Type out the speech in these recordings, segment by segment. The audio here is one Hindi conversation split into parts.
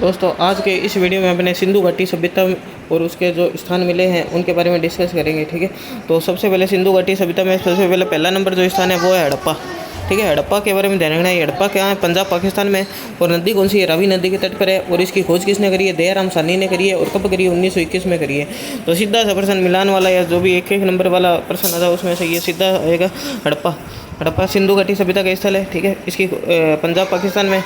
दोस्तों आज के इस वीडियो में अपने सिंधु घाटी सभ्यता और उसके जो स्थान मिले हैं उनके बारे में डिस्कस करेंगे। ठीक है, तो सबसे पहले सिंधु घाटी सभ्यता में सबसे पहले पहला नंबर जो स्थान है वो है हड़प्पा। ठीक है, हड़प्पा के बारे में ध्यान रखना है। हड़प्पा क्या है, पंजाब पाकिस्तान में, और नदी कौन सी है, रावी नदी के तट पर है। और इसकी खोज किसने करी है, दयाराम साहनी ने करी है। और कब करी है, 1921 में करी है। तो सीधा सा प्रश्न मिलान वाला या जो भी एक एक नंबर वाला प्रश्न आता है उसमें से ये सीधा आएगा हड़प्पा। हड़प्पा सिंधु घाटी सभ्यता का स्थल है। ठीक है, इसकी पंजाब पाकिस्तान में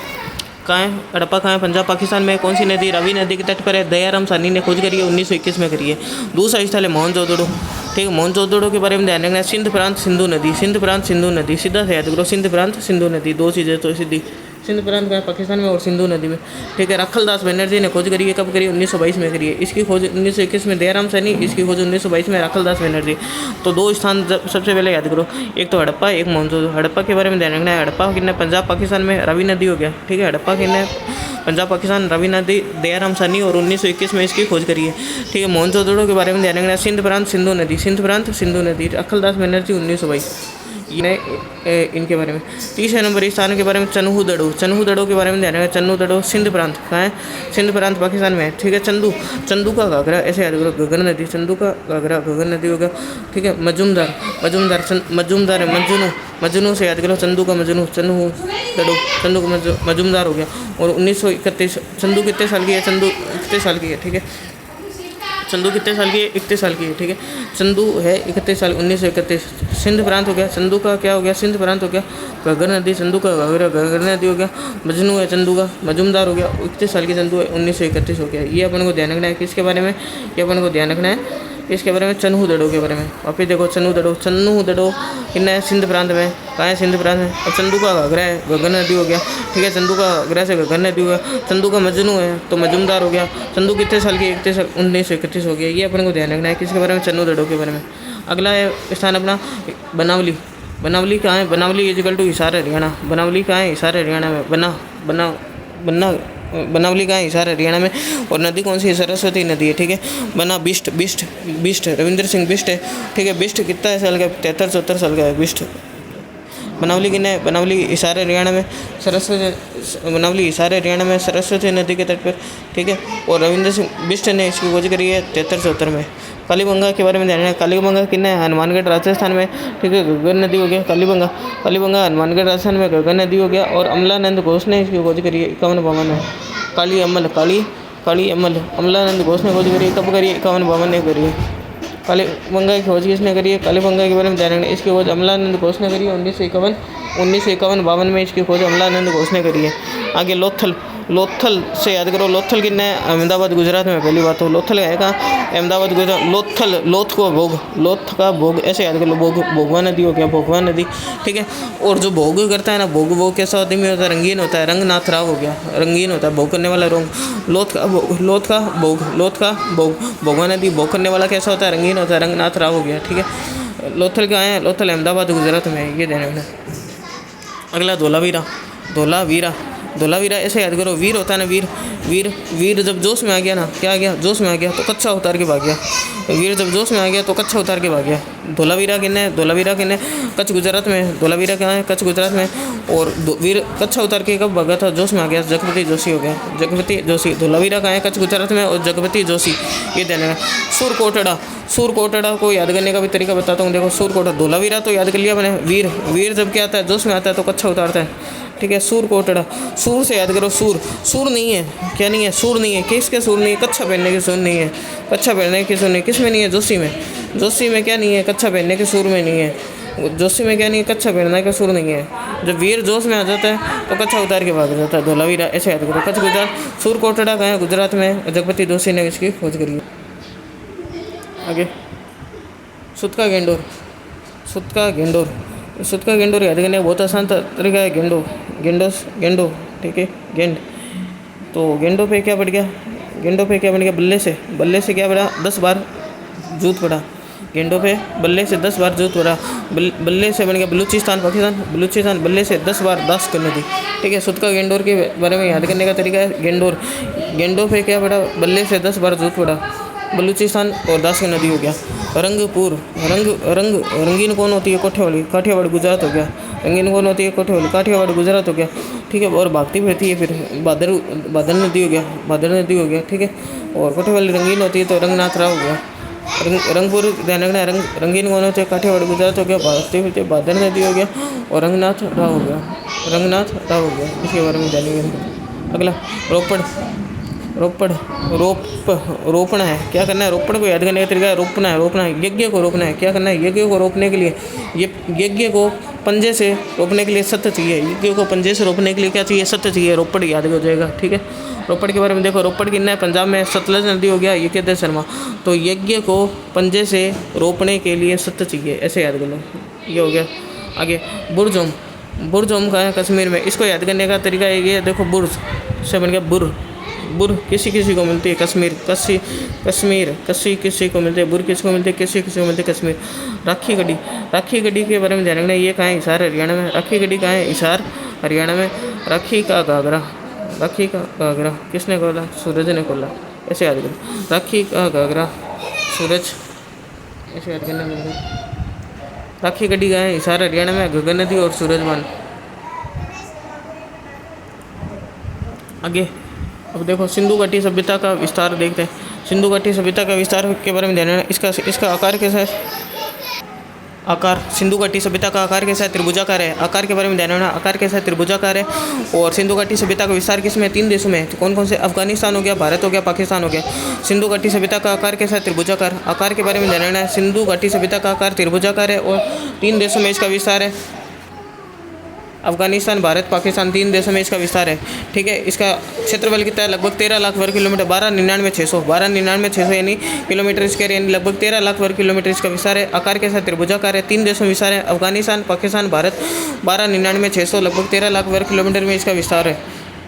कहाँ है, हड़प्पा कहाँ है, पंजाब पाकिस्तान में। कौन सी नदी, रावी नदी के तट पर है। दयाराम साहनी ने खोज करी है, 1921 में करी है। दूसरा स्थल है मोहनजोदड़ो। ठीक है, मोहनजोदड़ो के बारे में ध्यान रखना है। सिंध प्रांत सिंधु नदी, सिंध प्रांत सिंधु नदी, सीधा से याद करो, सिंध प्रांत सिंधु नदी, दो चीज़ें तो सीधी। सिंध प्रांत का पाकिस्तान में और सिंधु नदी में। ठीक है, रखलदास बनर्जी ने खोज करी है, कब करी है, 1922 में करी है। इसकी खोज 1921 में दयाराम साहनी, इसकी खोज 1922 में रखलदास बनर्जी। तो दो स्थान सबसे पहले याद करो, एक तो हड़प्पा, एक मोहनजोदड़ो। हड़प्पा के बारे में ध्यान रखना है। हड़प्पा किन्ने, पंजाब पाकिस्तान में, रावी नदी हो गया। ठीक है, हड़प्पा किन्ने, पंजाब पाकिस्तान, रावी नदी, दयाराम साहनी, और 1921 में इसकी खोज करी है। ठीक है, मोहनजोदड़ो के बारे में ध्यान रखना है। सिंध प्रांत सिंधु नदी, सिंध प्रांत सिंधु नदी, रखलदास बनर्जी, 1922। ये इनके बारे में। तीसरे नंबर स्थान के बारे में चन्हूदड़ो। चन्हूदड़ो के बारे में ध्यान रखना। चन्हूदड़ो सिंध प्रांत कहाँ है, सिंध प्रांत पाकिस्तान में है। ठीक है, चंदू का घाघरा, ऐसे याद करो, घग्गर नदी, चंदू का घाघरा, घग्गर नदी होगा। ठीक है, मजूमदार, मजूमदार है, मजनू से याद करो, चंदू का मजनू, चन्हूदड़ो, चंदू का मजूमदार हो गया। और 1931, चंदू कितने साल की है, चंदू 31 साल की है। ठीक है, चंदू कितने साल की है, 31 साल की है। ठीक है, चंदू है 31 साल, 1931। सिंध प्रांत हो गया, चंदू का क्या हो गया, सिंध प्रांत हो गया। घग्गर नदी, चंदू का घाघरा, घग्गर नदी हो गया। मजनू है, चंदू का मजूमदार हो गया, 31 साल की चंदू है, 1931 हो गया। ये अपन को ध्यान रखना है। किसके बारे में, ये अपन को ध्यान रखना है, इसके बारे में, चन्हूदड़ो के बारे में। वापिस देखो, चन्हूदड़ो कितना है, सिंध प्रांत में, कहाँ है, सिंध प्रांत में। अब चंदू का घाघरा है, घग्गर नदी हो गया। ठीक है, चंदू का घाघरा से घग्गर नदी हो गया। चंदू का मजनू है तो मजूमदार हो गया। चंदू कितने साल की, 31 साल, 1931 हो गया। ये अपन को ध्यान रखना है। किसके बारे में, चन्हूदड़ो के बारे में। अगला है स्थान अपना बनावली। बनावली कहाँ है, बनावली इजिकल टू हिसार हरियाणा। बनावली कहाँ है, हिसार हरियाणा में। बनावली कहाँ है, हिसार हरियाणा में। और नदी कौन सी है, सरस्वती नदी है। ठीक है, बिष्ट रविंद्र सिंह बिष्ट है। ठीक है, बिष्ट कितना है साल का, 73-74 साल का है बिष्ट। बनावली कितना है, बनावली हिसार हरियाणा में, बनावली हिसार हरियाणा में, सरस्वती नदी के तट पर। ठीक है, और रविंद्र सिंह बिष्ट ने इसकी खोज करी है 73-74 में। कालीबंगा के बारे में ध्यान रखना। कालीबंगा कितना है, हनुमानगढ़ राजस्थान में। ठीक है, घग्गर नदी हो गया। कालीबंगा हनुमानगढ़ राजस्थान में, घग्गर नदी हो गया। और अमलानंद घोष ने इसकी खोज करी है 51-52 में। काली अमल अमलानंद घोष ने खोज करी है, कब करी है, 51-52 ने करी है। कालीबंगा की खोज किसने करी है, कालीबंगा के बारे में ध्यान रखना। इसकी खोज अमलानंद घोष ने करी है 1951-52 में इसकी खोज अमलानंद घोष ने करी है। आगे लोथल से याद करो, लोथल कितना है, अहमदाबाद गुजरात में। पहली बात तो लोथल है कहाँ, अहमदाबाद गुजरात। लोथ का भोग, ऐसे याद कर लो, भोगवा नदी हो गया, भोगवा नदी। ठीक है, और जो भोग करता है ना, भोग वो कैसा आदमी होता है, रंगीन होता है, रंगनाथ राव हो गया, रंगीन होता है, भोग करने वाला रंग। लोथ का भोग, भोगवा नदी, भोग करने वाला कैसा होता है, रंगीन होता है, रंगनाथ राव हो गया। ठीक है, लोथल कहाँ है, लोथल अहमदाबाद गुजरात में है, ये ध्यान रखना। अगला धोलावीरा ऐसे याद करो, वीर होता है ना, वीर जब जोश में आ गया ना, क्या आ गया, जोश में आ गया तो कच्चा उतार के भाग गया। वीर जब जोश में आ गया तो कच्चा उतार के भाग गया। धोलावीरा किन्ने, कच्छ गुजरात में। धोलावीरा कहाँ है, कच्छ गुजरात में। और वीर कच्चा उतार के कब भागा था, जोश में आ गया, जगपति जोशी हो गया, जगपति जोशी। धोलावीरा कहाँ है, कच्छ गुजरात में, और जगपति जोशी, ये ध्यान रखना। सूरकोटड़ा को याद करने का भी तरीका बताता हूँ। देखो, सूरकोटड़ा, धोलावीरा तो याद कर लिया मैंने। वीर जब क्या आता है, जोश में आता है तो कच्चा उतारता है। ठीक है, सूरकोटड़ा, सूर से याद करो, सूर नहीं है, क्या नहीं है, सूर नहीं है, किसके सूर नहीं है, कच्चा पहनने की सूर नहीं है, कच्चा पहनने की सूर नहीं, किस में नहीं है, जोशी में क्या नहीं है, कच्चा पहनने के सूर में नहीं है। जोशी में क्या नहीं है, कच्चा पहनने का सूर नहीं है। जब वीर जोश में आ जाता है तो कच्चा उतार के भाग जाता है। धोलावीरा ऐसे याद करो, कच्छ गुजरात। सूरकोटड़ा कहाँ है, गुजरात में, जगपति जोशी ने इसकी खोज करी है। आगे सुतका गेंडोर याद करने बहुत आसान तरीका है। गेंडो। ठीक है, गेंड। तो गेंडों पे क्या बढ़ गया, बल्ले से क्या बढ़ा, 10 बार जूत पड़ा। गेंडों पे बल्ले से 10 बार जूत पड़ा। बल्ले से बन गया बलूचिस्तान पाकिस्तान, बल्ले से 10 बार दास कर नदी। ठीक है, सुतका गेंडोर के बारे में याद करने का तरीका है। गेंडों पे क्या पड़ा, बल्ले से 10 बार जूत पड़ा। बलूचिस्तान और दास की नदी हो गया। रंगपुर, रंगीन कौन होती है, काठियावाड़ गुजरात हो गया। रंगीन कौन होती है? कोठेवाली। काठियावाड़ गुजरात हो गया, ठीक है। और भागती बहती है फिर बादल नदी हो गया, भादर नदी हो गया, ठीक है। और कोठेवाली रंगीन होती है तो रंगनाथ राव हो गया। रंगपुर ध्यान रखना है, रंगीन कौन होते हैं? काठियावाड़ गुजरात हो गया, भागती बहती भादर नदी हो गया और रंगनाथ राव हो गया, रंगनाथ राव हो गया। इसके बारे में जानेंगे। अगला रोपड़। रोपड़ रोपना है, क्या करना है? रोपण को याद करने का तरीका है रोपना है, रोपना है, यज्ञ को रोपना है। क्या करना है? यज्ञ को रोपने के लिए ये यज्ञ को पंजे से रोपने के लिए सत्य चाहिए। यज्ञ को पंजे से रोपने के लिए क्या चाहिए? सत्य चाहिए। रोपड़ याद हो जाएगा, ठीक है। रोपड़ के बारे में देखो, रोपड़ कितना है? पंजाब में सतलज नदी हो गया, ये कहते हैं शर्मा। तो यज्ञ को पंजे से रोपने के लिए सत्य चाहिए, ऐसे याद कर लो। ये हो गया। आगे बुरजोम। बुरजोम का है कश्मीर में, इसको याद करने का तरीका ये देखो, बुर्ज से बन गया बुर। बुर किसी किसी को मिलती है कश्मीर, कश्मीर किसी को मिलते हैं, बुर किसी को मिलते हैं, किसी को मिलते हैं कश्मीर। राखी गढ़ी। राखी गढ़ी के बारे में ध्यान रखना, ये कहाँ है? हिसार हरियाणा में। राखी गढ़ी कहाँ है? हिसार हरियाणा में। राखी का घाघरा। राखी का घाघरा किसने खोला? सूरज ने खोला, ऐसे याद करो। राखी का घाघरा सूरज, ऐसे याद करना मिलता है। राखी गढ़ी कहाँ है? हिसार हरियाणा में। गगन नदी और सूरजबान। आगे अब देखो, सिंधु घाटी सभ्यता का विस्तार देखते हैं। सिंधु घाटी सभ्यता का विस्तार के बारे में ध्यान रखना। इसका आकार कैसा है? आकार सिंधु घाटी सभ्यता का आकार कैसा है? त्रिभुजाकार है। आकार के बारे में ध्यान रखना, आकार कैसा है? त्रिभुजाकार है। और सिंधु घाटी सभ्यता का विस्तार किसमें? 3 देशों में। तो कौन कौन से? अफगानिस्तान हो गया, भारत हो गया, पाकिस्तान हो गया। सिंधु घाटी सभ्यता का आकार कैसा है? त्रिभुजाकार। आकार के बारे में ध्यान रखना है, सिंधु घाटी सभ्यता का आकार त्रिभुजाकार है और 3 देशों में इसका विस्तार है। अफगानिस्तान, भारत, पाकिस्तान, 3 देशों में इसका विस्तार है, ठीक है। इसका क्षेत्रफल कितना है? लगभग 13 लाख वर्ग किलोमीटर, 12,99,600 यानी किलोमीटर स्क्वायर, यानी लगभग 13 लाख वर्ग किलोमीटर इसका विस्तार है। आकार कैसा? त्रिभुजाकार है। 3 देशों में विस्तार है, अफगानिस्तान, पाकिस्तान, भारत। 12,99,600 लगभग 13 लाख वर्ग किलोमीटर में इसका विस्तार है,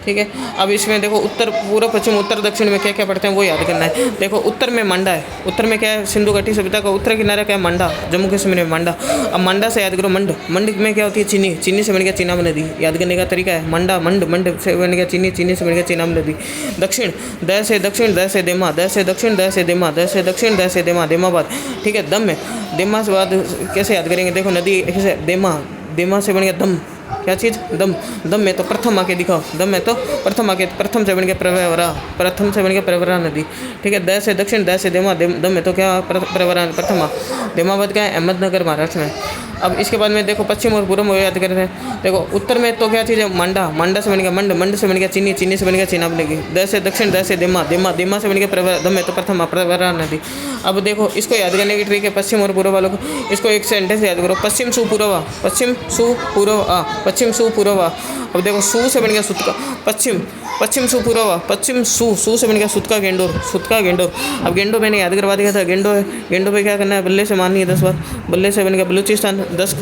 ठीक है। अब इसमें देखो, उत्तर पूर्व पश्चिम उत्तर दक्षिण में क्या क्या पढ़ते हैं वो याद करना है। देखो, उत्तर में मंडा है। उत्तर में क्या है? सिंधु घाटी सभ्यता का उत्तर किनारा क्या है? मंडा, जम्मू कश्मीर में मंडा। अब मंडा से याद करो मंड। मंड में क्या होती है? चीनी। चीनी से बन गया चिनाब नदी, याद करने का तरीका है मंडा, मंड से बन गया चीनी, चीनी से बन गया चिनाब नदी। दक्षिण, द से दक्षिण, द से देमा, द से दक्षिण, द से देमा, द से दक्षिण, द से देमा, देमाबाद, ठीक है। दम है, देमा से बाद कैसे याद करेंगे? देखो, नदी कैसे? देमा, देमा से बन गया दम, क्या चीज़? दम। दम में तो प्रथम आके दिखाओ, दम में तो प्रथम आके, प्रथम से बन गया प्रवरा, प्रथम से बन गया प्रवरा नदी, ठीक है। द से दक्षिण, द से देमा, दम में तो क्या? प्रवरा, प्रथमा। देमाबाद क्या है? अहमदनगर, महाराष्ट्र में। अब इसके बाद में देखो, पश्चिम और पूर्व में याद करते हैं। देखो, उत्तर में तो क्या चीज़ है? मंडा, मंडा से बन गया मंड, मंड से बन गया चीनी, चीनी से बन गया चिनाब नदी। द से दक्षिण, द से देमा, देमा, देमा से बन गया प्रवरा, दम में तो प्रथमा, प्रवरा नदी। अब देखो, इसको याद करने की ट्रिक है पश्चिम और पूर्व वालों को। इसको एक सेंटेंस याद करो, पश्चिम सुपूर्व, पश्चिम सुपूर्व, पश्चिम सुपूर्व। अब देखो, सू से बन गया सुतका, पश्चिम, पश्चिम सुपूर्व, पश्चिम सू से बन गया सुतका गेंडोर, सुतका गेंडोर। अब गेंडो मैंने याद करवा दिया था, गेंडो है। गेंडो पे क्या करना है? बल्ले से मारनी है 10 बार। बल्ले से बन गया बलूचिस्तान, 10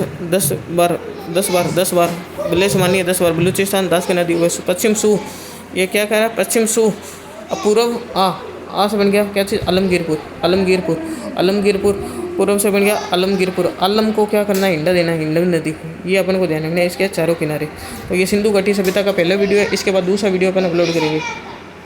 बार बल्ले से मारनी है 10 बार। बलूचिस्तान, दास की नदी। पश्चिम सू, ये क्या कह रहा है? पश्चिम सू। अब पूर्व आ से बन गया क्या चीज़? आलमगीरपुर, आलमगीरपुर, आलमगीरपुर। पूर्व से बन गया आलमगीरपुर। आलम को क्या करना है? हिंडा देना है, हिंडन नदी को। ये अपन को ध्यान रखना है, इसके चारों किनारे। तो ये सिंधु घाटी सभ्यता का पहला वीडियो है। इसके बाद दूसरा वीडियो अपन अपलोड करेंगे।